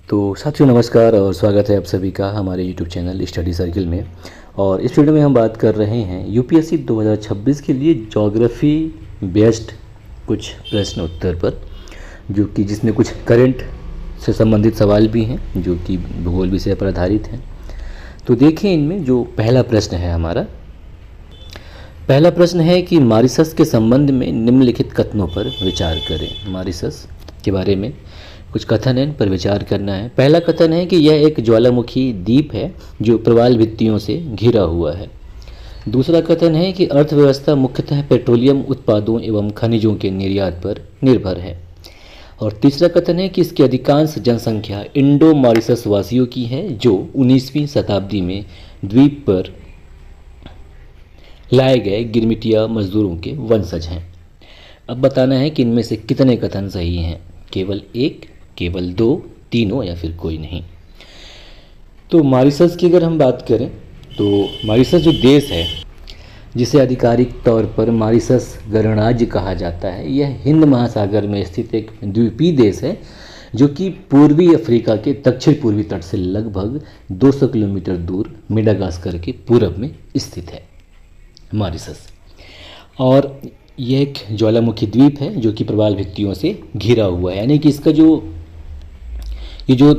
तो साथियों नमस्कार और स्वागत है आप सभी का हमारे YouTube चैनल स्टडी सर्किल में। और इस वीडियो में हम बात कर रहे हैं यूपीएससी 2026 के लिए ज्योग्राफी बेस्ड कुछ प्रश्न उत्तर पर, जो कि जिसमें कुछ करंट से संबंधित सवाल भी हैं जो कि भूगोल विषय पर आधारित हैं। तो देखें, इनमें जो पहला प्रश्न है हमारा, पहला प्रश्न है कि मॉरिशस के संबंध में निम्नलिखित कथनों पर विचार करें। मॉरिशस के बारे में कुछ कथन है, इन पर विचार करना है। पहला कथन है कि यह एक ज्वालामुखी द्वीप है जो प्रवाल भित्तियों से घिरा हुआ है। दूसरा कथन है कि अर्थव्यवस्था मुख्यतः पेट्रोलियम उत्पादों एवं खनिजों के निर्यात पर निर्भर है। और तीसरा कथन है कि इसकी अधिकांश जनसंख्या इंडो मॉरिशस वासियों की है जो 19वीं शताब्दी में द्वीप पर लाए गए गिरमिटिया मजदूरों के वंशज हैं। अब बताना है कि इनमें से कितने कथन सही हैं, केवल एक, केवल दो, तीनों या फिर कोई नहीं। तो मॉरिशस की अगर हम बात करें तो मॉरिशस जो देश है, जिसे आधिकारिक तौर पर मॉरिशस गणराज्य कहा जाता है, यह हिंद महासागर में स्थित एक द्वीपीय देश है जो कि पूर्वी अफ्रीका के दक्षिण पूर्वी तट से लगभग 200 किलोमीटर दूर मेडागास्कर के पूरब में स्थित है मॉरिशस। और यह एक ज्वालामुखी द्वीप है जो कि प्रवाल भित्तियों से घिरा हुआ है, यानी कि इसका ये जो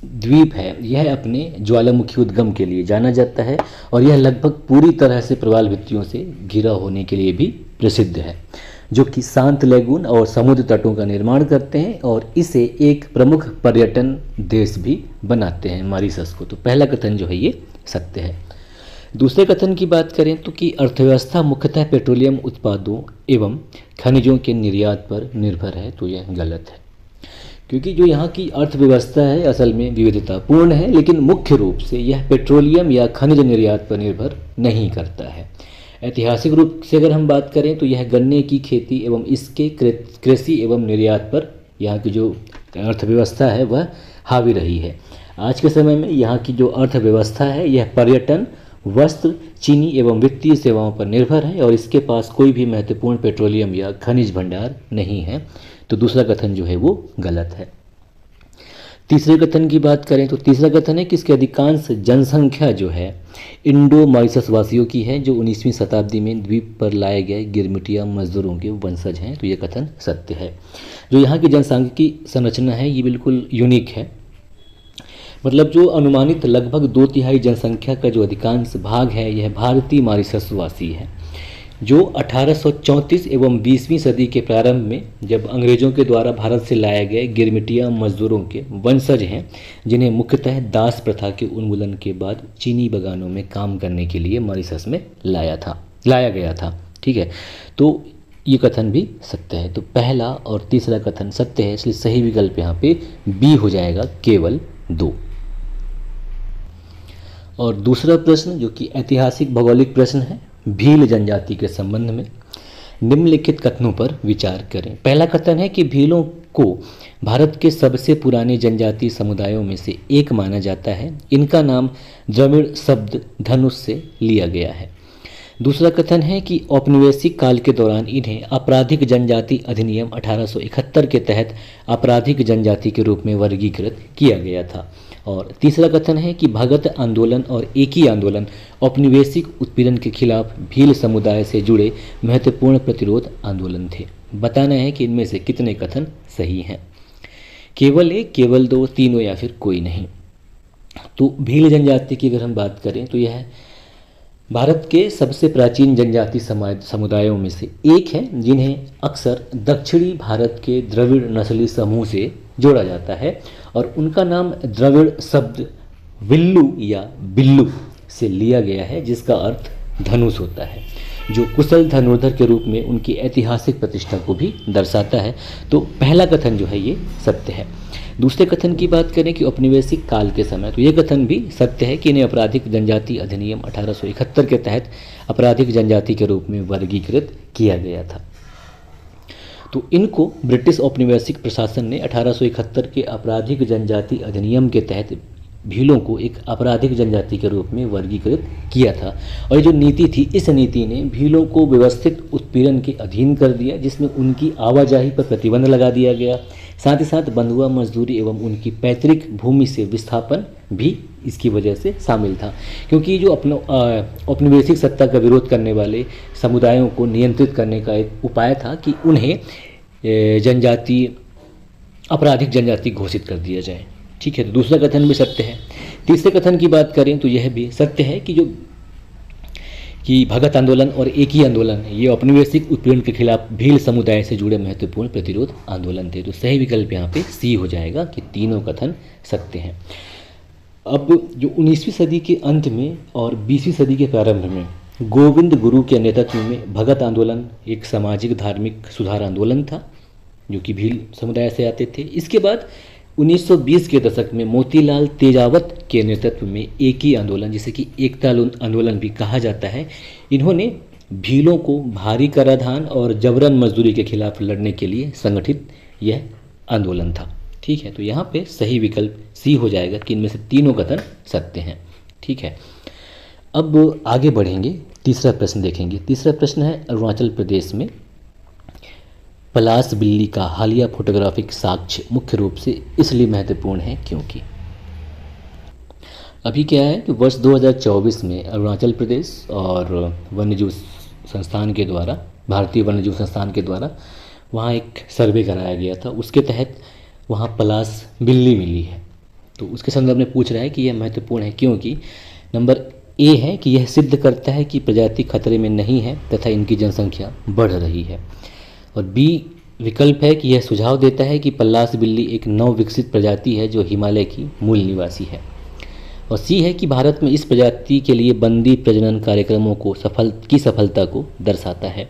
द्वीप है यह अपने ज्वालामुखी उद्गम के लिए जाना जाता है और यह लगभग पूरी तरह से प्रवाल भित्तियों से घिरा होने के लिए भी प्रसिद्ध है, जो कि शांत लैगून और समुद्र तटों का निर्माण करते हैं और इसे एक प्रमुख पर्यटन देश भी बनाते हैं मॉरिशस को। तो पहला कथन जो है ये सत्य है। दूसरे कथन की बात करें तो कि अर्थव्यवस्था मुख्यतः पेट्रोलियम उत्पादों एवं खनिजों के निर्यात पर निर्भर है, तो यह गलत है, क्योंकि जो यहाँ की अर्थव्यवस्था है असल में विविधतापूर्ण है, लेकिन मुख्य रूप से यह पेट्रोलियम या खनिज निर्यात पर निर्भर नहीं करता है। ऐतिहासिक रूप से अगर हम बात करें तो यह गन्ने की खेती एवं इसके कृषि एवं निर्यात पर यहाँ की जो अर्थव्यवस्था है वह हावी रही है। आज के समय में यहाँ की जो अर्थव्यवस्था है यह पर्यटन, वस्त्र, चीनी एवं वित्तीय सेवाओं पर निर्भर है और इसके पास कोई भी महत्वपूर्ण पेट्रोलियम या खनिज भंडार नहीं है। तो दूसरा कथन जो है वो गलत है। तीसरे कथन की बात करें तो तीसरा कथन है कि इसकी अधिकांश जनसंख्या जो है इंडो मॉरिशस वासियों की है जो 19वीं शताब्दी में द्वीप पर लाए गए गिरमिटिया मजदूरों के वंशज हैं। तो ये कथन सत्य है। जो यहाँ की जनसांख्यिकी संरचना है ये बिल्कुल यूनिक है, मतलब जो अनुमानित लगभग 2/3 जनसंख्या का जो अधिकांश भाग है यह भारतीय मॉरिशस वासी है, जो 1834 एवं 20वीं सदी के प्रारंभ में जब अंग्रेजों के द्वारा भारत से लाए गए गिरमिटिया मजदूरों के वंशज हैं, जिन्हें मुख्यतः दास प्रथा के उन्मूलन के बाद चीनी बागानों में काम करने के लिए मॉरिशस में लाया गया था। ठीक है, तो ये कथन भी सत्य है। तो पहला और तीसरा कथन सत्य है, इसलिए सही विकल्प यहाँ पे बी हो जाएगा, केवल 2। और दूसरा प्रश्न जो कि ऐतिहासिक भौगोलिक प्रश्न है, भील जनजाति के संबंध में निम्नलिखित कथनों पर विचार करें। पहला कथन है कि भीलों को भारत के सबसे पुराने जनजातीय समुदायों में से एक माना जाता है। इनका नाम द्रविड़ शब्द धनुष से लिया गया है। दूसरा कथन है कि औपनिवेशिक काल के दौरान इन्हें आपराधिक जनजाति अधिनियम 1871 के तहत आपराधिक जनजाति के रूप में वर्गीकृत किया गया था। और तीसरा कथन है कि भगत आंदोलन और एकी आंदोलन औपनिवेशिक उत्पीड़न के खिलाफ भील समुदाय से जुड़े महत्वपूर्ण प्रतिरोध आंदोलन थे। बताना है कि इनमें से कितने कथन सही हैं, केवल एक, केवल दो, तीनों या फिर कोई नहीं। तो भील जनजाति की अगर हम बात करें तो यह भारत के सबसे प्राचीन जनजाति समुदायों में से एक है, जिन्हें अक्सर दक्षिणी भारत के द्रविड़ नस्ली समूह से जोड़ा जाता है और उनका नाम द्रविड़ शब्द विल्लू या बिल्लू से लिया गया है, जिसका अर्थ धनुष होता है, जो कुशल धनुर्धर के रूप में उनकी ऐतिहासिक प्रतिष्ठा को भी दर्शाता है। तो पहला कथन जो है ये सत्य है। दूसरे कथन की बात करें कि औपनिवेशिक काल के समय, तो ये कथन भी सत्य है कि इन्हें आपराधिक जनजाति अधिनियम 1871 के तहत आपराधिक जनजाति के रूप में वर्गीकृत किया गया था। तो इनको ब्रिटिश औपनिवेशिक प्रशासन ने 1871 के आपराधिक जनजाति अधिनियम के तहत भीलों को एक आपराधिक जनजाति के रूप में वर्गीकृत किया था। और ये जो नीति थी, इस नीति ने भीलों को व्यवस्थित उत्पीड़न के अधीन कर दिया, जिसमें उनकी आवाजाही पर प्रतिबंध लगा दिया गया। साथ ही साथ बंधुआ मजदूरी एवं उनकी पैतृक भूमि से विस्थापन भी इसकी वजह से शामिल था, क्योंकि जो औपनिवेशिक सत्ता का विरोध करने वाले समुदायों को नियंत्रित करने का एक उपाय था कि उन्हें जनजाति, आपराधिक जनजाति घोषित कर दिया जाए। ठीक है, तो दूसरा कथन भी सत्य है। तीसरे कथन की बात करें तो यह भी सत्य है कि भगत आंदोलन और एक ही आंदोलन, ये औपनिवेशिक उत्पीड़न के खिलाफ भील समुदाय से जुड़े महत्वपूर्ण प्रतिरोध आंदोलन थे। तो सही विकल्प यहाँ पे सी हो जाएगा कि तीनों कथन सत्य हैं। अब जो 19वीं सदी के अंत में और 20वीं सदी के प्रारंभ में गोविंद गुरु के नेतृत्व में भगत आंदोलन एक सामाजिक धार्मिक सुधार आंदोलन था, जो कि भील समुदाय से आते थे। इसके बाद 1920 के दशक में मोतीलाल तेजावत के नेतृत्व में एक ही आंदोलन, जिसे कि एकता आंदोलन भी कहा जाता है, इन्होंने भीलों को भारी कराधान और जबरन मजदूरी के खिलाफ लड़ने के लिए संगठित यह आंदोलन था। ठीक है, तो यहाँ पे सही विकल्प सी हो जाएगा कि इनमें से तीनों कथन सत्य हैं। ठीक है, अब आगे बढ़ेंगे, तीसरा प्रश्न देखेंगे। तीसरा प्रश्न है, अरुणाचल प्रदेश में पलाश बिल्ली का हालिया फोटोग्राफिक साक्ष्य मुख्य रूप से इसलिए महत्वपूर्ण है क्योंकि अभी क्या है कि वर्ष 2024 में अरुणाचल प्रदेश और वन्यजीव संस्थान के द्वारा, भारतीय वन्यजीव संस्थान के द्वारा वहाँ एक सर्वे कराया गया था। उसके तहत वहाँ पलाश बिल्ली मिली है। तो उसके संदर्भ में पूछ रहा है कि यह महत्वपूर्ण है क्योंकि नंबर ए है कि यह सिद्ध करता है कि प्रजाति खतरे में नहीं है तथा इनकी जनसंख्या बढ़ रही है। और बी विकल्प है कि यह सुझाव देता है कि पलाश बिल्ली एक नव विकसित प्रजाति है जो हिमालय की मूल निवासी है। और सी है कि भारत में इस प्रजाति के लिए बंदी प्रजनन कार्यक्रमों को सफलता को दर्शाता है।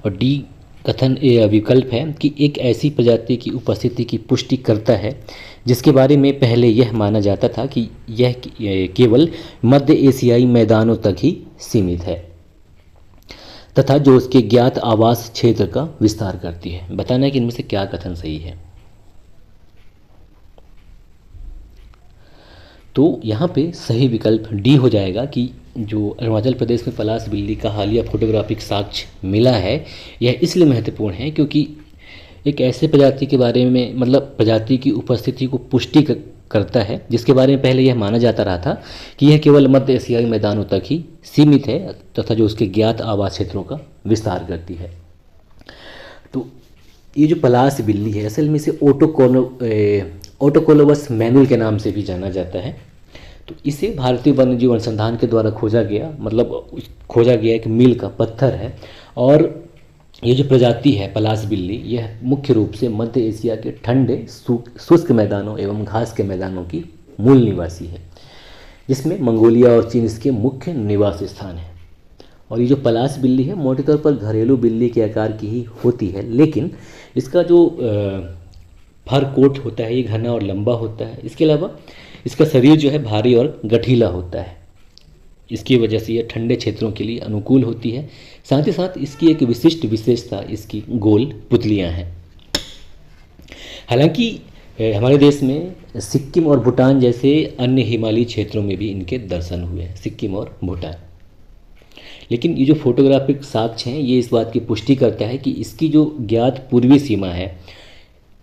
और डी कथन विकल्प है कि एक ऐसी प्रजाति की उपस्थिति की पुष्टि करता है जिसके बारे में पहले यह माना जाता था कि यह केवल मध्य एशियाई मैदानों तक ही सीमित है तथा जो उसके ज्ञात आवास क्षेत्र का विस्तार करती है। बताना है कि इनमें से क्या कथन सही है। तो यहाँ पे सही विकल्प डी हो जाएगा कि जो अरुणाचल प्रदेश में पलाश बिल्ली का हालिया फोटोग्राफिक साक्ष्य मिला है, यह इसलिए महत्वपूर्ण है क्योंकि एक ऐसे प्रजाति के बारे में, मतलब प्रजाति की उपस्थिति को पुष्टि करता है जिसके बारे में पहले यह माना जाता रहा था कि यह केवल मध्य एशियाई मैदानों तक ही सीमित है तथा जो उसके ज्ञात आवास क्षेत्रों का विस्तार करती है। तो ये जो पलाश बिल्ली है असल में इसे ऑटोकोलोबस मैनुअल के नाम से भी जाना जाता है। तो इसे भारतीय वन्यजीव अनुसंधान के द्वारा खोजा गया एक मील का पत्थर है। और ये जो प्रजाति है पलाश बिल्ली, यह मुख्य रूप से मध्य एशिया के ठंडे शुष्क मैदानों एवं घास के मैदानों की मूल निवासी है, जिसमें मंगोलिया और चीन इसके मुख्य निवास स्थान है। और ये जो पलाश बिल्ली है मोटे तौर पर घरेलू बिल्ली के आकार की ही होती है, लेकिन इसका जो फर कोट होता है ये घना और लंबा होता है। इसके अलावा इसका शरीर जो है भारी और गठीला होता है। इसकी वजह से यह ठंडे क्षेत्रों के लिए अनुकूल होती है। साथ ही साथ इसकी एक विशिष्ट विशेषता इसकी गोल पुतलियां हैं। हालांकि हमारे देश में सिक्किम और भूटान जैसे अन्य हिमालयी क्षेत्रों में भी इनके दर्शन हुए हैं, सिक्किम और भूटान। लेकिन ये जो फोटोग्राफिक साक्ष्य हैं ये इस बात की पुष्टि करता है कि इसकी जो ज्ञात पूर्वी सीमा है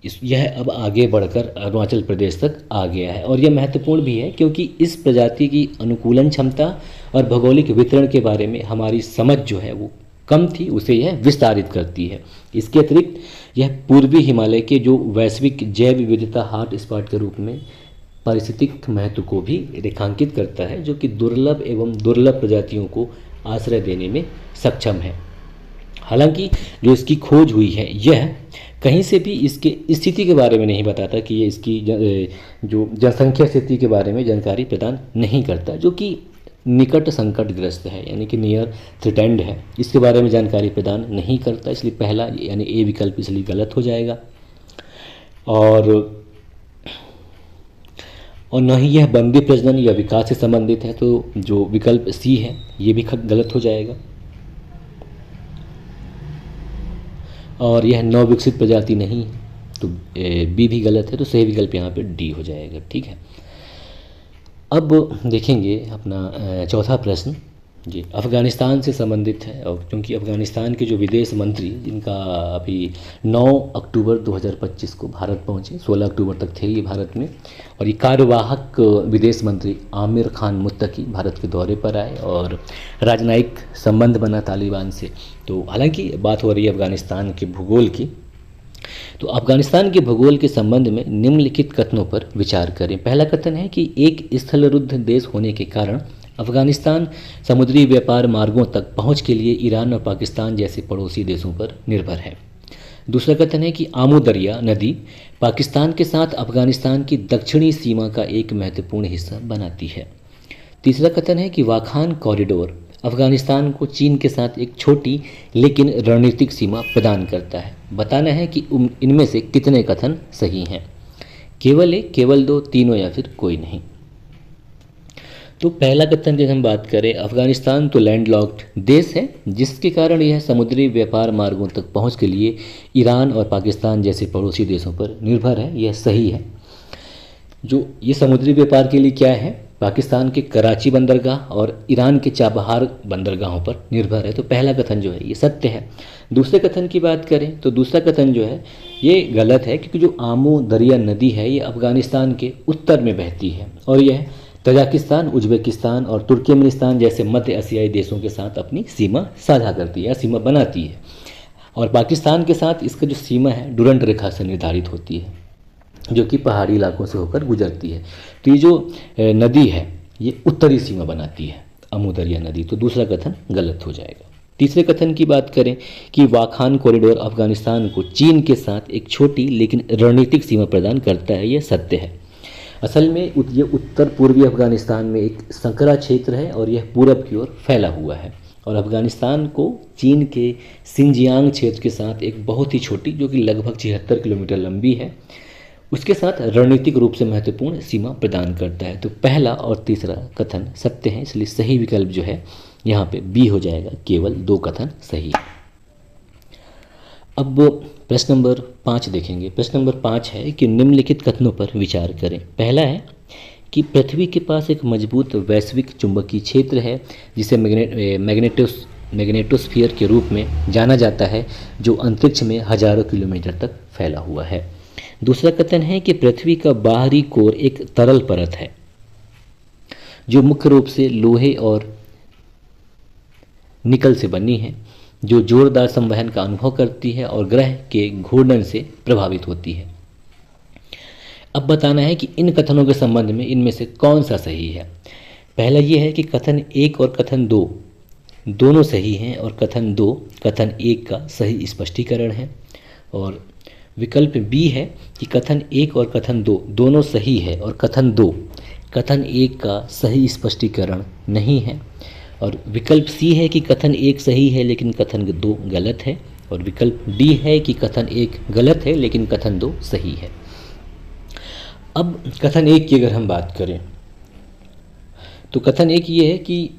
यह अब आगे बढ़कर अरुणाचल प्रदेश तक आ गया है। और यह महत्वपूर्ण भी है क्योंकि इस प्रजाति की अनुकूलन क्षमता और भौगोलिक वितरण के बारे में हमारी समझ जो है वो कम थी, उसे यह विस्तारित करती है। इसके अतिरिक्त यह पूर्वी हिमालय के जो वैश्विक जैव विविधता हॉट स्पॉट के रूप में पारिस्थितिक महत्व को भी रेखांकित करता है, जो कि दुर्लभ एवं दुर्लभ प्रजातियों को आश्रय देने में सक्षम है। हालांकि जो इसकी खोज हुई है यह कहीं से भी इसके स्थिति के बारे में नहीं बताता कि ये इसकी जो जनसंख्या स्थिति के बारे में जानकारी प्रदान नहीं करता, जो कि निकट संकटग्रस्त है यानी कि नियर थ्रेटेंड है, इसके बारे में जानकारी प्रदान नहीं करता। इसलिए पहला यानी ए विकल्प इसलिए गलत हो जाएगा। और न ही यह बंदी प्रजनन या विकास से संबंधित है, तो जो विकल्प सी है ये भी गलत हो जाएगा। और यह नव विकसित प्रजाति नहीं, तो बी भी गलत है, तो सही विकल्प यहाँ पे डी हो जाएगा। ठीक है, अब देखेंगे अपना चौथा प्रश्न जी, अफ़गानिस्तान से संबंधित है। और क्योंकि अफ़गानिस्तान के जो विदेश मंत्री, जिनका अभी 9 अक्टूबर 2025 को भारत पहुँचे, 16 अक्टूबर तक थे ये भारत में, और ये कार्यवाहक विदेश मंत्री आमिर खान मुत्तकी भारत के दौरे पर आए और राजनयिक संबंध बना तालिबान से। तो हालांकि बात हो रही है अफ़गानिस्तान के भूगोल की, तो अफगानिस्तान के भूगोल के संबंध में निम्नलिखित कथनों पर विचार करें। पहला कथन है कि एक स्थलरुद्ध देश होने के कारण अफगानिस्तान समुद्री व्यापार मार्गों तक पहुंच के लिए ईरान और पाकिस्तान जैसे पड़ोसी देशों पर निर्भर है। दूसरा कथन है कि आमू दरिया नदी पाकिस्तान के साथ अफगानिस्तान की दक्षिणी सीमा का एक महत्वपूर्ण हिस्सा बनाती है। तीसरा कथन है कि वाखान कॉरिडोर अफगानिस्तान को चीन के साथ एक छोटी लेकिन रणनीतिक सीमा प्रदान करता है। बताना है कि इनमें से कितने कथन सही हैं। केवल एक, केवल दो, तीनों या फिर कोई नहीं। तो पहला कथन जब हम बात करें, अफगानिस्तान तो लैंडलॉक्ड देश है जिसके कारण यह समुद्री व्यापार मार्गों तक पहुंच के लिए ईरान और पाकिस्तान जैसे पड़ोसी देशों पर निर्भर है, यह सही है। जो ये समुद्री व्यापार के लिए क्या है, पाकिस्तान के कराची बंदरगाह और ईरान के चाबहार बंदरगाहों पर निर्भर है। तो पहला कथन जो है ये सत्य है। दूसरे कथन की बात करें तो दूसरा कथन जो है ये गलत है, क्योंकि जो आमू दरिया नदी है ये अफगानिस्तान के उत्तर में बहती है और यह तजाकिस्तान, उज्बेकिस्तान और तुर्कमेनिस्तान जैसे मध्य एशियाई देशों के साथ अपनी सीमा साझा करती है, सीमा बनाती है। और पाकिस्तान के साथ इसका जो सीमा है डुरंट रेखा से निर्धारित होती है, जो कि पहाड़ी इलाकों से होकर गुजरती है। तो ये जो नदी है ये उत्तरी सीमा बनाती है, आमू दरिया नदी। तो दूसरा कथन गलत हो जाएगा। तीसरे कथन की बात करें कि वाखान कॉरिडोर अफगानिस्तान को चीन के साथ एक छोटी लेकिन रणनीतिक सीमा प्रदान करता है, यह सत्य है। असल में ये उत्तर पूर्वी अफगानिस्तान में एक संकरा क्षेत्र है और यह पूरब की ओर फैला हुआ है और अफगानिस्तान को चीन के सिंजियांग क्षेत्र के साथ एक बहुत ही छोटी, जो कि लगभग 76 किलोमीटर लंबी है, उसके साथ रणनीतिक रूप से महत्वपूर्ण सीमा प्रदान करता है। तो पहला और तीसरा कथन सत्य है, इसलिए सही विकल्प जो है यहाँ पे बी हो जाएगा, केवल 2 कथन सही। अब प्रश्न नंबर 5 देखेंगे। प्रश्न नंबर 5 है कि निम्नलिखित कथनों पर विचार करें। पहला है कि पृथ्वी के पास एक मजबूत वैश्विक चुंबकीय क्षेत्र है जिसे मैग्नेटोस्फीयर के रूप में जाना जाता है, जो अंतरिक्ष में हजारों किलोमीटर तक फैला हुआ है। दूसरा कथन है कि पृथ्वी का बाहरी कोर एक तरल परत है जो मुख्य रूप से लोहे और निकल से बनी है, जो जोरदार संवहन का अनुभव करती है और ग्रह के घूर्णन से प्रभावित होती है। अब बताना है कि इन कथनों के संबंध में इनमें से कौन सा सही है। पहला ये है कि कथन 1 और कथन 2 दोनों सही हैं और कथन 2 कथन 1 का सही स्पष्टीकरण है। और विकल्प बी है कि कथन 1 और कथन 2 दोनों सही है और कथन 2 कथन 1 का सही स्पष्टीकरण नहीं है। और विकल्प सी है कि कथन 1 सही है लेकिन कथन 2 गलत है। और विकल्प डी है कि कथन 1 गलत है लेकिन कथन 2 सही है। अब कथन 1 की अगर हम बात करें तो कथन 1 ये है कि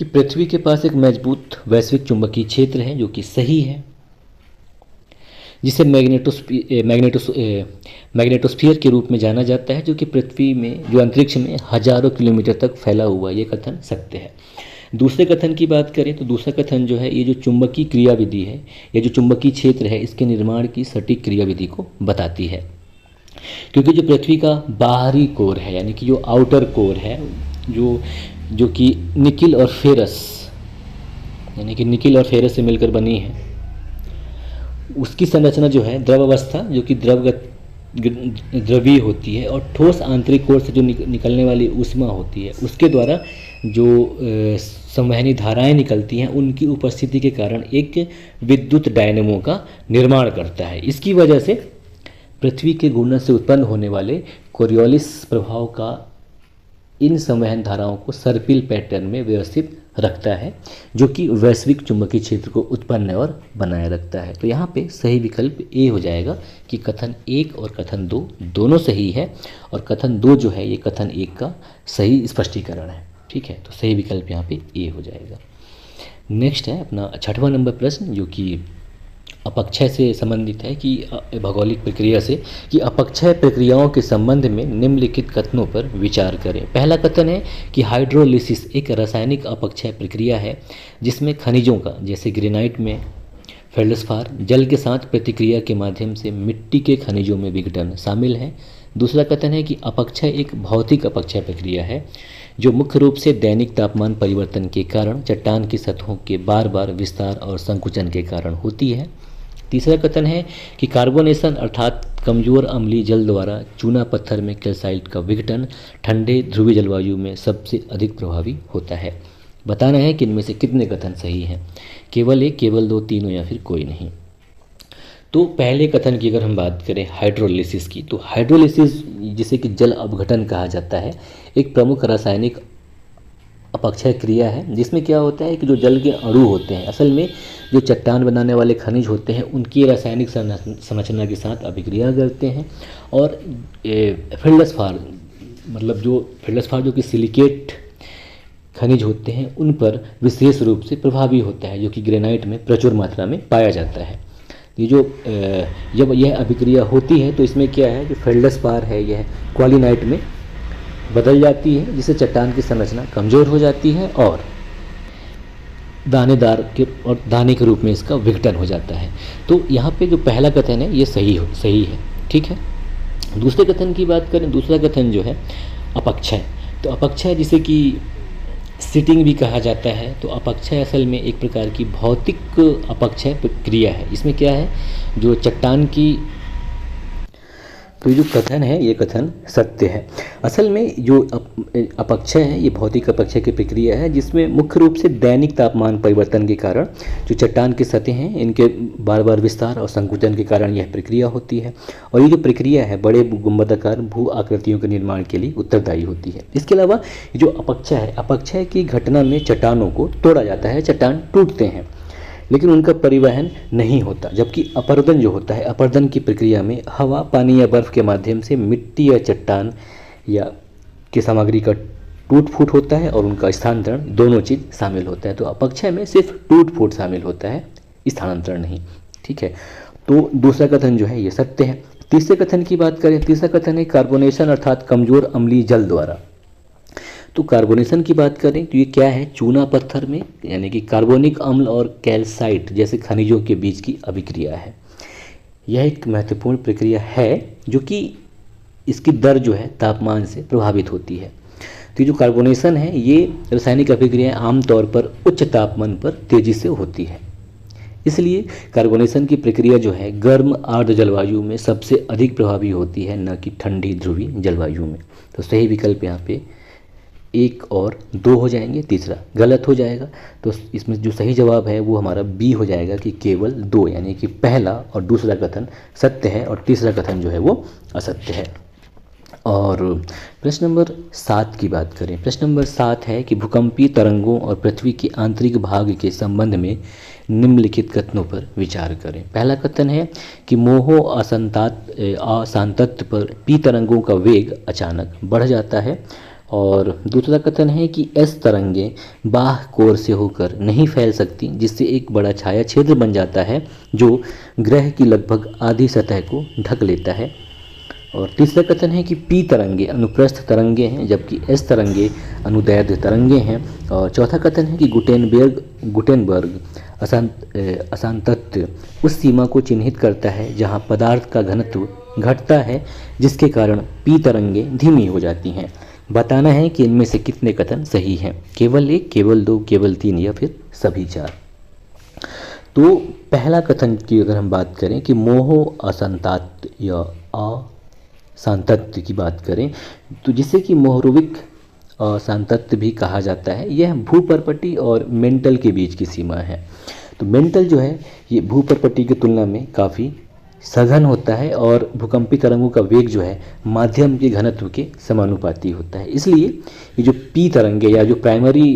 पृथ्वी के पास एक मजबूत वैश्विक चुंबकीय क्षेत्र है जो कि सही है, जिसे मैग्नेटोस्फीयर के रूप में जाना जाता है, जो कि पृथ्वी में, जो अंतरिक्ष में हजारों किलोमीटर तक फैला हुआ, ये कथन सत्य है। दूसरे कथन की बात करें तो दूसरा कथन जो है ये जो चुंबकीय क्रियाविधि है, ये जो चुंबकीय क्षेत्र है, इसके निर्माण की सटीक क्रियाविधि को बताती है, क्योंकि जो पृथ्वी का बाहरी कोर है, यानी कि जो आउटर कोर है, जो कि निकिल और फेरस, यानी कि निकिल और फेरस से मिलकर बनी है, उसकी संरचना जो है द्रवावस्था, जो कि द्रवीय होती है, और ठोस आंतरिक कोर से जो निकलने वाली ऊष्मा होती है, उसके द्वारा जो संवहनी धाराएं निकलती हैं, उनकी उपस्थिति के कारण एक विद्युत डायनेमो का निर्माण करता है। इसकी वजह से पृथ्वी के घूर्णन से उत्पन्न होने वाले कोरियोलिस प्रभाव का इन संवहन धाराओं को सर्पिल पैटर्न में व्यवस्थित रखता है, जो कि वैश्विक चुंबकीय क्षेत्र को उत्पन्न और बनाए रखता है। तो यहाँ पे सही विकल्प ए हो जाएगा कि कथन 1 और कथन 2 दोनों सही है और कथन 2 जो है ये कथन 1 का सही स्पष्टीकरण है। ठीक है, तो सही विकल्प यहाँ पे ए हो जाएगा। नेक्स्ट है अपना 6वां नंबर प्रश्न, जो कि अपक्षय से संबंधित है कि भौगोलिक प्रक्रिया से, कि अपक्षय प्रक्रियाओं के संबंध में निम्नलिखित कथनों पर विचार करें। पहला कथन है कि हाइड्रोलिसिस एक रासायनिक अपक्षय प्रक्रिया है जिसमें खनिजों का, जैसे ग्रेनाइट में फेल्ड्स्पार, जल के साथ प्रतिक्रिया के माध्यम से मिट्टी के खनिजों में विघटन शामिल है। दूसरा कथन है कि अपक्षय एक भौतिक अपक्षय प्रक्रिया है जो मुख्य रूप से दैनिक तापमान परिवर्तन के कारण चट्टान की सतहों के बार बार विस्तार और संकुचन के कारण होती है। तीसरा कथन है कि कार्बोनेशन अर्थात कमजोर अम्लीय जल द्वारा चूना पत्थर में कैल्साइट का विघटन ठंडे ध्रुवीय जलवायु में सबसे अधिक प्रभावी होता है। बताना है कि इनमें से कितने कथन सही हैं, केवल एक, केवल दो, तीनों या फिर कोई नहीं। तो पहले कथन की अगर हम बात करें हाइड्रोलिसिस की, तो हाइड्रोलिसिस जिसे कि जल अपघटन कहा जाता है, एक प्रमुख रासायनिक अपक्षय क्रिया है जिसमें क्या होता है कि जो जल के अणु होते हैं, असल में जो चट्टान बनाने वाले खनिज होते हैं, उनकी रासायनिक संरचना के साथ अभिक्रिया करते हैं और फेल्ड्स्पार, मतलब जो फेल्ड्स्पार जो कि सिलिकेट खनिज होते हैं, उन पर विशेष रूप से प्रभावी होता है, जो कि ग्रेनाइट में प्रचुर मात्रा में पाया जाता है। ये जो जब यह अभिक्रिया होती है तो इसमें क्या है, जो फेल्ड्स्पार है यह क्वालिनाइट में बदल जाती है, जिससे चट्टान की संरचना कमज़ोर हो जाती है और दाने के रूप में इसका विघटन हो जाता है। तो यहाँ पे जो पहला कथन है ये सही है, ठीक है। दूसरे कथन की बात करें, दूसरा कथन जो है अपक्षय, तो अपक्षय जिसे कि सिटिंग भी कहा जाता है, तो अपक्षय असल में एक प्रकार की भौतिक अपक्षय प्रक्रिया है। इसमें क्या है, जो चट्टान की, तो जो कथन है ये कथन सत्य है। असल में जो अपक्षय है ये भौतिक अपक्षय की प्रक्रिया है जिसमें मुख्य रूप से दैनिक तापमान परिवर्तन के कारण जो चट्टान की सतहें हैं इनके बार बार विस्तार और संकुचन के कारण यह प्रक्रिया होती है, और ये जो प्रक्रिया है बड़े गुंबदाकार भू आकृतियों के निर्माण के लिए उत्तरदायी होती है। इसके अलावा जो अपक्षय है, अपक्षय की घटना में चट्टानों को तोड़ा जाता है, चट्टान टूटते हैं लेकिन उनका परिवहन नहीं होता, जबकि अपर्दन जो होता है, अपर्दन की प्रक्रिया में हवा, पानी या बर्फ के माध्यम से मिट्टी या चट्टान या की सामग्री का टूट फूट होता है और उनका स्थानांतरण, दोनों चीज़ शामिल होता है। तो अपक्षय में सिर्फ टूट फूट शामिल होता है, स्थानांतरण नहीं, ठीक है। तो दूसरा कथन जो है ये सत्य है। तीसरे कथन की बात करें, तीसरा कथन है कार्बोनेशन अर्थात कमजोर अम्लीय जल द्वारा। तो कार्बोनेशन की बात करें तो ये क्या है, चूना पत्थर में यानी कि कार्बोनिक अम्ल और कैल्साइट जैसे खनिजों के बीच की अभिक्रिया है। यह एक महत्वपूर्ण प्रक्रिया है जो कि इसकी दर जो है तापमान से प्रभावित होती है। तो जो कार्बोनेशन है ये रासायनिक अभिक्रियाएं आमतौर पर उच्च तापमान पर तेजी से होती है, इसलिए कार्बोनेशन की प्रक्रिया जो है गर्म आर्द्र जलवायु में सबसे अधिक प्रभावी होती है, न कि ठंडी ध्रुवीय जलवायु में। तो सही विकल्प यहाँ पे 1 और 2 हो जाएंगे, तीसरा गलत हो जाएगा। तो इसमें जो सही जवाब है वो हमारा बी हो जाएगा कि केवल 2, यानी कि पहला और दूसरा कथन सत्य है और तीसरा कथन जो है वो असत्य है। और प्रश्न नंबर 7 की बात करें, प्रश्न नंबर 7 है कि भूकंपीय तरंगों और पृथ्वी के आंतरिक भाग के संबंध में निम्नलिखित कथनों पर विचार करें। पहला कथन है कि मोहो अशांतत्व पर पी तरंगों का वेग अचानक बढ़ जाता है, और दूसरा कथन है कि एस तरंगें बाह्य कोर से होकर नहीं फैल सकती, जिससे एक बड़ा छाया क्षेत्र बन जाता है जो ग्रह की लगभग आधी सतह को ढक लेता है। और तीसरा कथन है कि पी तरंगे अनुप्रस्थ तरंगे हैं जबकि एस तरंगे अनुदैर्ध्य तरंगे हैं। और चौथा कथन है कि गुटेनबर्ग अशांतत्व उस सीमा को चिन्हित करता है जहां पदार्थ का घनत्व घटता है, जिसके कारण पी तरंगे धीमी हो जाती हैं। बताना है कि इनमें से कितने कथन सही हैं, केवल 1, केवल 2, केवल 3 या फिर सभी 4। तो पहला कथन की अगर हम बात करें कि मोहो अशांतत्व या अशांतत्व की बात करें, तो जिसे कि मोहरोविक अशांतत्व भी कहा जाता है, यह भूपर्पटी और मेंटल के बीच की सीमा है। तो मेंटल जो है ये भूपर्पटी की तुलना में काफ़ी सघन होता है और भूकंपी तरंगों का वेग जो है माध्यम के घनत्व के समानुपाती होता है। इसलिए ये जो पी तरंगे या जो प्राइमरी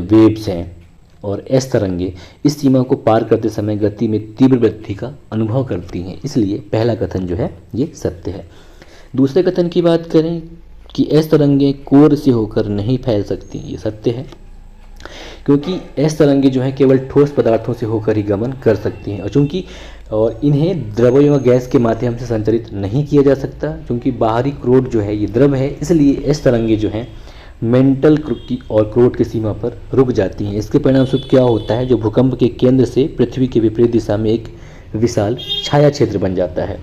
वेव्स हैं और एस तरंगे इस सीमा को पार करते समय गति में तीव्र वृद्धि का अनुभव करती हैं, इसलिए पहला कथन जो है ये सत्य है। दूसरे कथन की बात करें कि एस तरंगे कोर से होकर नहीं फैल सकती, ये सत्य है, क्योंकि एस तरंगे जो है केवल ठोस पदार्थों से होकर ही गमन कर सकती हैं, और चूंकि और इन्हें द्रव एवं गैस के माध्यम से संचरित नहीं किया जा सकता, क्योंकि बाहरी क्रोड जो है ये द्रव है, इसलिए इस तरंगे जो हैं मेंटल की और क्रोड की सीमा पर रुक जाती हैं। इसके परिणामस्वरूप क्या होता है, जो भूकंप के केंद्र से पृथ्वी के विपरीत दिशा में एक विशाल छाया क्षेत्र बन जाता है,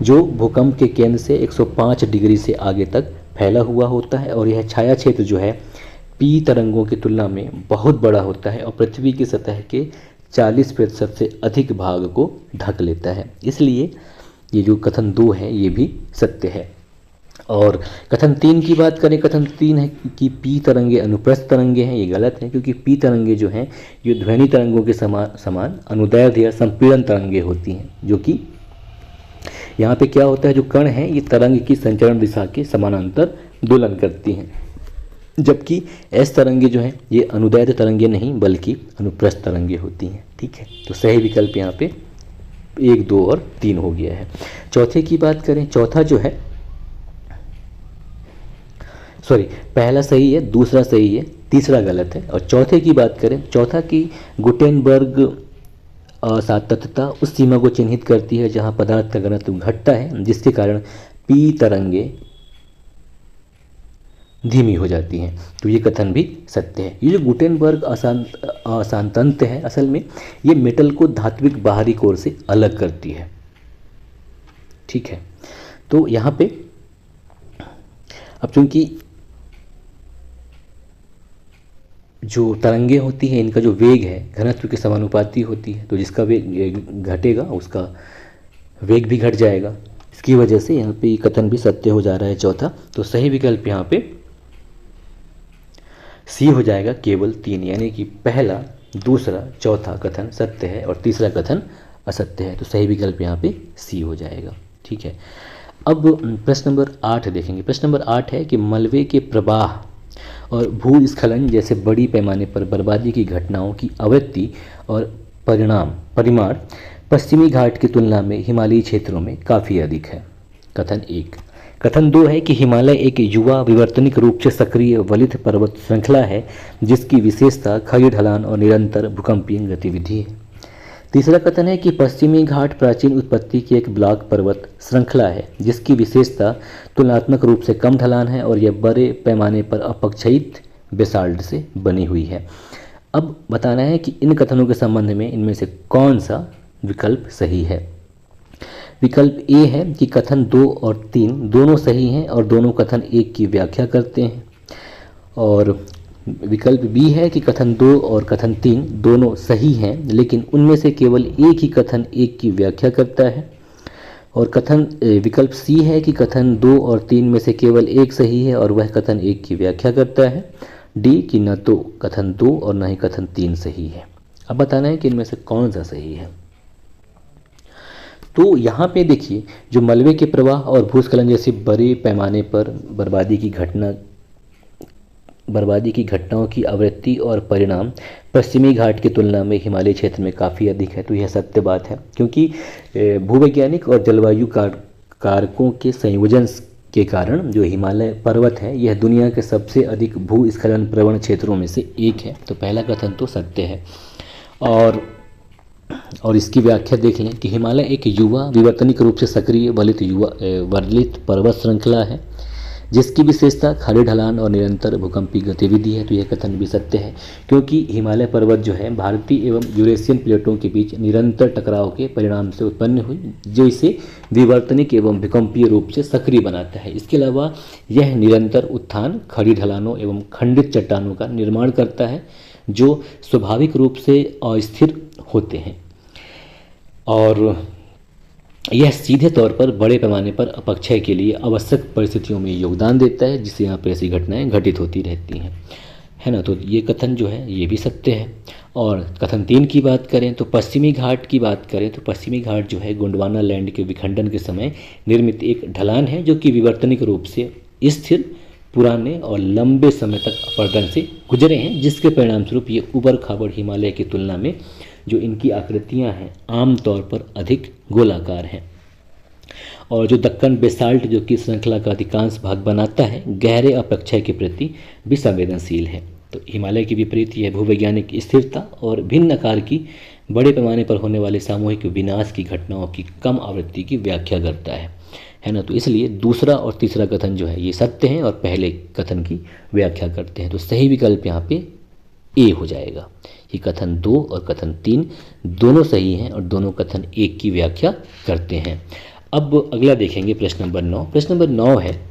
जो भूकंप के केंद्र से 105 डिग्री से आगे तक फैला हुआ होता है। और यह छाया क्षेत्र जो है पी तरंगों की तुलना में बहुत बड़ा होता है और पृथ्वी की सतह के 40% से अधिक भाग को ढक लेता है। इसलिए ये जो कथन 2 है ये भी सत्य है। और कथन 3 की बात करें, कथन 3 है कि पी तरंगे अनुप्रस्थ तरंगे हैं, ये गलत है, क्योंकि पी तरंगे जो हैं ये ध्वनि तरंगों के समान अनुदैर्ध्य या संपीड़न तरंगे होती हैं, जो कि यहाँ पे क्या होता है, जो कण है ये तरंग की संचरण दिशा के समानांतर दोलन करती हैं, जबकि एस तरंगे जो हैं ये अनुदैर्ध्य तरंगे नहीं बल्कि अनुप्रस्थ तरंगे होती हैं। ठीक है, तो सही विकल्प यहाँ पे 1, 2 और 3 हो गया है। चौथे की बात करें, चौथा जो है पहला सही है, दूसरा सही है, तीसरा गलत है। और चौथे की बात करें, चौथा की गुटेनबर्ग असातत्यता उस सीमा को चिन्हित करती है जहां पदार्थ का घनत्व घटता है, जिसके कारण पी तरंगे धीमी हो जाती हैं। तो ये कथन भी सत्य है। ये जो गुटेनबर्ग अशांतंत्र है, असल में ये मेटल को धात्विक बाहरी कोर से अलग करती है। ठीक है, तो यहाँ पे अब चूंकि जो तरंगे होती हैं इनका जो वेग है घनत्व के समानुपाती होती है, तो जिसका वेग घटेगा उसका वेग भी घट जाएगा। इसकी वजह से यहाँ पे ये कथन भी सत्य हो जा रहा है चौथा। तो सही विकल्प यहाँ पे सी हो जाएगा, केवल 3, यानी कि पहला, दूसरा, चौथा कथन सत्य है और तीसरा कथन असत्य है। तो सही विकल्प यहाँ पे सी हो जाएगा। ठीक है, अब प्रश्न नंबर 8 देखेंगे। प्रश्न नंबर 8 है कि मलबे के प्रवाह और भूस्खलन जैसे बड़ी पैमाने पर बर्बादी की घटनाओं की आवृत्ति और परिमाण पश्चिमी घाट की तुलना में हिमालयी क्षेत्रों में काफ़ी अधिक है। कथन 1। कथन 2 है कि हिमालय एक युवा विवर्तनिक रूप से सक्रिय वलित पर्वत श्रृंखला है जिसकी विशेषता खड़ी ढलान और निरंतर भूकंपीय गतिविधि है। तीसरा कथन है कि पश्चिमी घाट प्राचीन उत्पत्ति की एक ब्लॉक पर्वत श्रृंखला है जिसकी विशेषता तुलनात्मक रूप से कम ढलान है और यह बड़े पैमाने पर अपक्षयित बेसाल्ट से बनी हुई है। अब बताना है कि इन कथनों के संबंध में इनमें से कौन सा विकल्प सही है। विकल्प ए है कि कथन 2 और 3 दोनों सही हैं और दोनों कथन 1 की व्याख्या करते हैं। और विकल्प बी है कि कथन 2 और कथन 3 दोनों सही हैं लेकिन उनमें से केवल एक ही कथन 1 की व्याख्या करता है। और विकल्प सी है कि कथन 2 और 3 में से केवल एक सही है और वह कथन 1 की व्याख्या करता है। डी कि न तो कथन 2 और न ही कथन 3 सही है। अब बताना है कि इनमें से कौन सा सही है। तो यहाँ पे देखिए, जो मलबे के प्रवाह और भूस्खलन जैसे बड़े पैमाने पर बर्बादी की घटनाओं की आवृत्ति और परिणाम पश्चिमी घाट की तुलना में हिमालय क्षेत्र में काफ़ी अधिक है। तो यह सत्य बात है, क्योंकि भूवैज्ञानिक और जलवायु कारकों के संयोजन के कारण जो हिमालय पर्वत है यह दुनिया के सबसे अधिक भूस्खलन प्रवण क्षेत्रों में से एक है। तो पहला कथन तो सत्य है। और इसकी व्याख्या देख लें कि हिमालय एक युवा विवर्तनिक रूप से सक्रिय वलित पर्वत श्रृंखला है जिसकी विशेषता खाड़ी ढलान और निरंतर भूकंपीय गतिविधि है। तो यह कथन भी सत्य है, क्योंकि हिमालय पर्वत जो है भारतीय एवं यूरेशियन प्लेटों के बीच निरंतर टकराव के परिणाम से उत्पन्न हुई, जो इसे विवर्तनिक एवं भूकंपीय रूप से सक्रिय बनाता है। इसके अलावा यह निरंतर उत्थान, खड़ी ढलानों एवं खंडित चट्टानों का निर्माण करता है जो स्वाभाविक रूप से अस्थिर होते हैं और यह सीधे तौर पर बड़े पैमाने पर अपक्षय के लिए आवश्यक परिस्थितियों में योगदान देता है, जिससे यहाँ पर ऐसी घटनाएं घटित होती रहती हैं, है ना। तो ये कथन जो है ये भी सत्य है। और कथन 3 की बात करें तो पश्चिमी घाट की बात करें तो पश्चिमी घाट जो है गोंडवाना लैंड के विखंडन के समय निर्मित एक ढलान है जो कि विवर्तनिक रूप से स्थिर, पुराने और लंबे समय तक अपर्दन से गुजरे हैं, जिसके परिणामस्वरूप ये उबड़ खाबड़ हिमालय की तुलना में जो इनकी आकृतियां हैं आमतौर पर अधिक गोलाकार हैं। और जो दक्कन बेसाल्ट जो कि श्रृंखला का अधिकांश भाग बनाता है गहरे अपक्षय के प्रति भी संवेदनशील है। तो हिमालय के विपरीत यह भूवैज्ञानिक स्थिरता और भिन्न आकार की बड़े पैमाने पर होने वाले सामूहिक विनाश की घटनाओं की कम आवृत्ति की व्याख्या करता है ना। तो इसलिए दूसरा और तीसरा कथन जो है ये सत्य हैं और पहले कथन की व्याख्या करते हैं। तो सही विकल्प यहाँ पे ए हो जाएगा। ये कथन 2 और कथन 3 दोनों सही हैं और दोनों कथन 1 की व्याख्या करते हैं। अब अगला देखेंगे प्रश्न नंबर 9। प्रश्न नंबर 9 है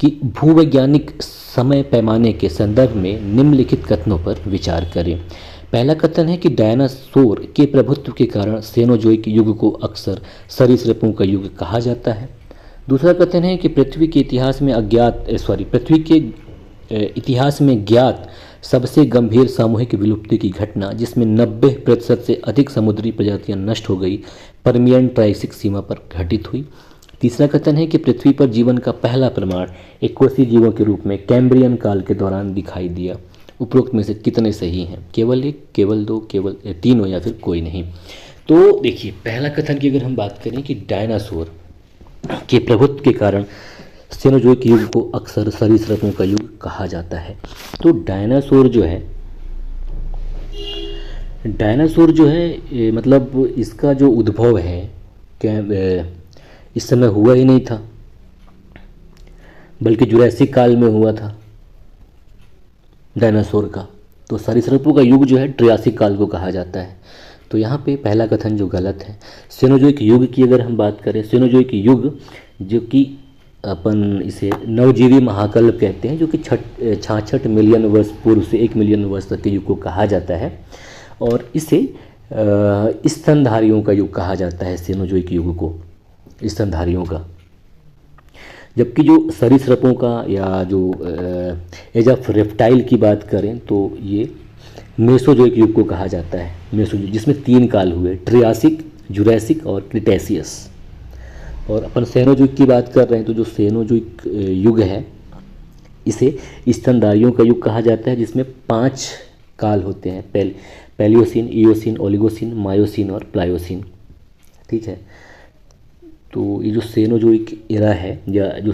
कि भूवैज्ञानिक समय पैमाने के संदर्भ में निम्नलिखित कथनों पर विचार करें। पहला कथन है कि डायनासोर के प्रभुत्व के कारण सेनोजोइक युग को अक्सर सरीसृपों का युग कहा जाता है। दूसरा कथन है कि पृथ्वी के इतिहास में ज्ञात सबसे गंभीर सामूहिक विलुप्ति की घटना जिसमें 90% से अधिक समुद्री प्रजातियां नष्ट हो गई पर्मियन ट्राइसिक सीमा पर घटित हुई। तीसरा कथन है कि पृथ्वी पर जीवन का पहला प्रमाण एककोषीय जीवों के रूप में कैम्ब्रियन काल के दौरान दिखाई दिया। उपरोक्त में से कितने सही हैं? केवल 1, केवल 2, केवल 3 हो या फिर कोई नहीं। तो देखिए, पहला कथन की अगर हम बात करें कि डायनासोर के प्रभुत्व के कारण सेनोजोइक युग को अक्सर सरीसृपों का युग कहा जाता है। तो डायनासोर जो है मतलब इसका जो उद्भव है क्या इस समय हुआ ही नहीं था, बल्कि जुरासिक काल में हुआ था डायनासोर का। तो सरीसृपों का युग जो है ट्रियासिक काल को कहा जाता है। तो यहाँ पे पहला कथन जो गलत है। सेनोजोइक युग की अगर हम बात करें, सेनोजोइक युग जो कि अपन इसे नवजीवी महाकल्प कहते हैं, जो कि 66 मिलियन वर्ष पूर्व से 1 मिलियन वर्ष तक के युग को कहा जाता है और इसे स्तनधारियों का युग कहा जाता है, सेनोजोइक युग को स्तनधारियों का। जबकि जो सरीसृपों का या जो एज ऑफ रेप्टाइल की बात करें तो ये मेसोजोइक युग को कहा जाता है। मेसोजोइक जिसमें 3 काल हुए, ट्रियासिक, जुरासिक और क्रिटेशियस। और अपन सेनोजोइक की बात कर रहे हैं तो जो सेनोजोइक युग है इसे स्तनधारियों का युग कहा जाता है, जिसमें 5 काल होते हैं, पैलियोसिन, इयोसिन, ओलिगोसिन, मायोसिन और प्लायोसिन। ठीक है। तो ये जो सेनोजोइक एरा है या जो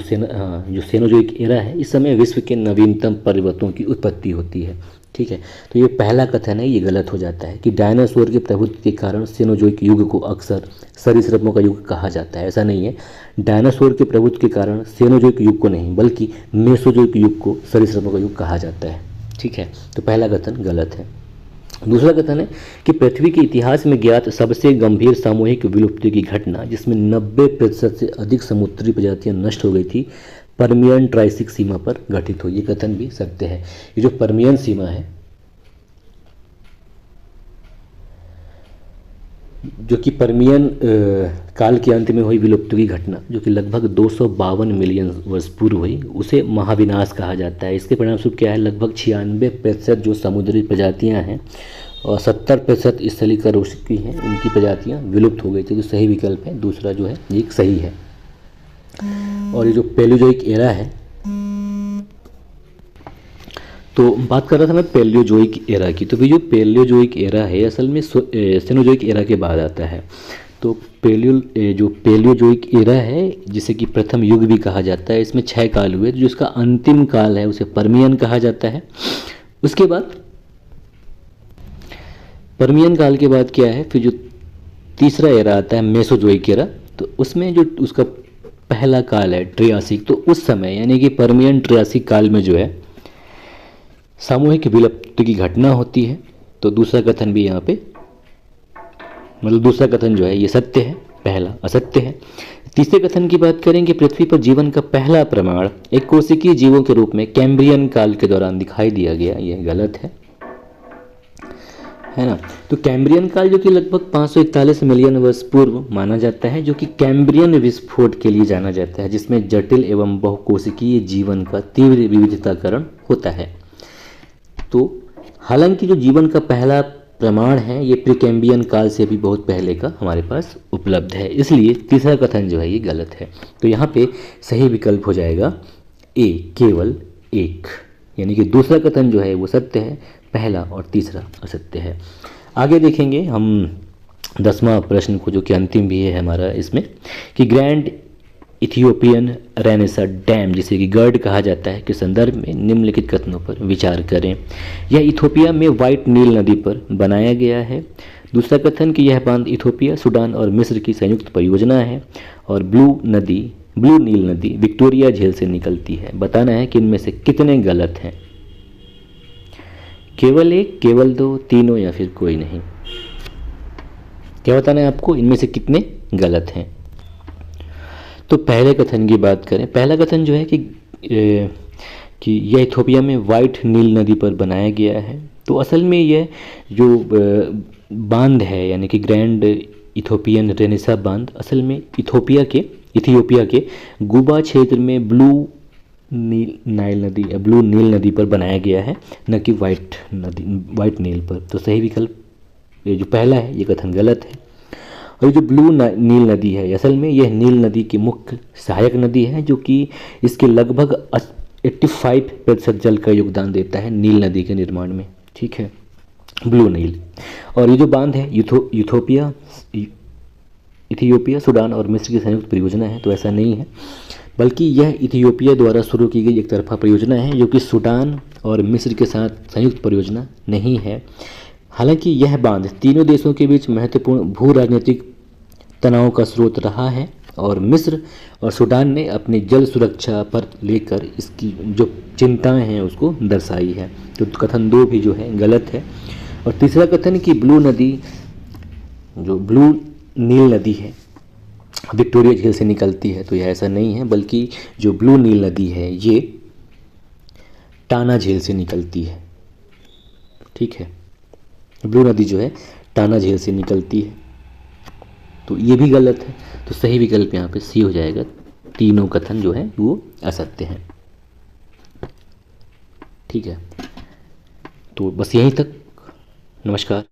सेनोजोइक एरा है, इस समय विश्व के नवीनतम पर्वतों की उत्पत्ति होती है। ठीक है। तो ये पहला कथन है, ये गलत हो जाता है कि डायनासोर के प्रभुत्व के कारण सेनोजोइक युग को अक्सर सरीसृपों का युग कहा जाता है। ऐसा नहीं है, डायनासोर के प्रभुत्व के कारण सेनोजोइक युग को नहीं बल्कि मेसोजोइक युग को सरीसृपों का युग कहा जाता है। ठीक है। तो पहला कथन गलत है। दूसरा कथन है कि पृथ्वी के इतिहास में ज्ञात सबसे गंभीर सामूहिक विलुप्ति की घटना जिसमें 90% से अधिक समुद्री प्रजातियां नष्ट हो गई थी पर्मियन ट्राइसिक सीमा पर घटित हुई। ये कथन भी सत्य है। ये जो पर्मियन सीमा है, जो कि पर्मियन काल के अंत में हुई विलुप्ति की घटना जो कि लगभग 252 मिलियन वर्ष पूर्व हुई, उसे महाविनाश कहा जाता है। इसके परिणामस्वरूप क्या है, लगभग 96% जो समुद्री प्रजातियां हैं और 70% स्थलीकरोष्की हैं, उनकी प्रजातियां विलुप्त हो गई थी। जो सही विकल्प है दूसरा जो है ये सही है। और ये जो पैलियोजोइक एरा है, तो बात कर रहा था मैं पैलियोजोइक एरा की। तो जो पैलियोजोइक एरा है असल में सेनोजोइक एरा के बाद आता है। तो जो पैलियोजोइक एरा है जिसे कि प्रथम युग भी कहा जाता है, इसमें 6 काल हुए। जो इसका अंतिम काल है उसे पर्मियन कहा जाता है। उसके बाद पर्मियन काल के बाद क्या है, फिर जो तीसरा एरा आता है मेसोजोइक एरा, तो उसमें जो उसका पहला काल है ट्रियासिक। तो उस समय यानी कि पर्मियन ट्रियासिक काल में जो है सामूहिक विलुप्ति की घटना होती है। तो दूसरा कथन भी यहाँ पे मतलब दूसरा कथन जो है ये सत्य है, पहला असत्य है। तीसरे कथन की बात करें कि पृथ्वी पर जीवन का पहला प्रमाण एक कोशिकीय जीवों के रूप में कैम्ब्रियन काल के दौरान दिखाई दिया गया, यह गलत है ना। तो कैम्ब्रियन काल जो कि लगभग 541 मिलियन वर्ष पूर्व माना जाता है, जो कि कैम्ब्रियन विस्फोट के लिए जाना जाता है, जिसमें जटिल एवं बहुकोशिकीय जीवन का तीव्र विविधताकरण होता है। तो हालांकि जो जीवन का पहला प्रमाण है ये प्रीकैम्बियन काल से भी बहुत पहले का हमारे पास उपलब्ध है, इसलिए तीसरा कथन जो है ये गलत है। तो यहाँ पे सही विकल्प हो जाएगा ए, केवल 1, यानी कि दूसरा कथन जो है वो सत्य है, पहला और तीसरा असत्य है। आगे देखेंगे हम 10वां प्रश्न को, जो कि अंतिम भी है हमारा इसमें, कि ग्रैंड इथियोपियन रेनेसा डैम जिसे कि गर्ड कहा जाता है के संदर्भ में निम्नलिखित कथनों पर विचार करें। यह इथियोपिया में व्हाइट नील नदी पर बनाया गया है। दूसरा कथन कि यह बांध इथोपिया, सूडान और मिस्र की संयुक्त परियोजना है। और ब्लू नील नदी विक्टोरिया झील से निकलती है। बताना है कि इनमें से कितने गलत हैं। केवल एक, केवल दो, तीनों या फिर कोई नहीं। क्या बताना है आपको, इनमें से कितने गलत हैं। तो पहले कथन की बात करें। पहला कथन जो है कि यह इथोपिया में वाइट नील नदी पर बनाया गया है। तो असल में यह जो बांध है यानी कि ग्रैंड इथोपियन रेनेसा बांध असल में इथियोपिया के गुबा क्षेत्र में ब्लू नील नदी पर बनाया गया है, न कि वाइट नील पर। तो सही विकल्प ये जो पहला है ये कथन गलत है। और ये जो नील नदी है असल में यह नील नदी की मुख्य सहायक नदी है, जो कि इसके लगभग 85% जल का योगदान देता है नील नदी के निर्माण में। ठीक है, ब्लू नील। और ये जो बांध है इथियोपिया, सूडान और मिस्र की संयुक्त परियोजना है। तो ऐसा नहीं है, बल्कि यह इथियोपिया द्वारा शुरू की गई एक तरफा परियोजना है, जो कि सूडान और मिस्र के साथ संयुक्त परियोजना नहीं है। हालांकि यह बांध तीनों देशों के बीच महत्वपूर्ण भू राजनीतिक तनाव का स्रोत रहा है, और मिस्र और सूडान ने अपनी जल सुरक्षा पर लेकर इसकी जो चिंताएं हैं उसको दर्शाई है। तो कथन 2 भी जो है गलत है। और तीसरा कथन कि ब्लू नील नदी है विक्टोरिया झील से निकलती है, तो यह ऐसा नहीं है, बल्कि जो ब्लू नील नदी है ये टाना झील से निकलती है। ठीक है, ब्लू नदी जो है टाना झील से निकलती है। तो ये भी गलत है। तो सही विकल्प यहाँ पे सी हो जाएगा। तीनों कथन जो है वो असत्य हैं। ठीक है, तो बस यहीं तक। नमस्कार।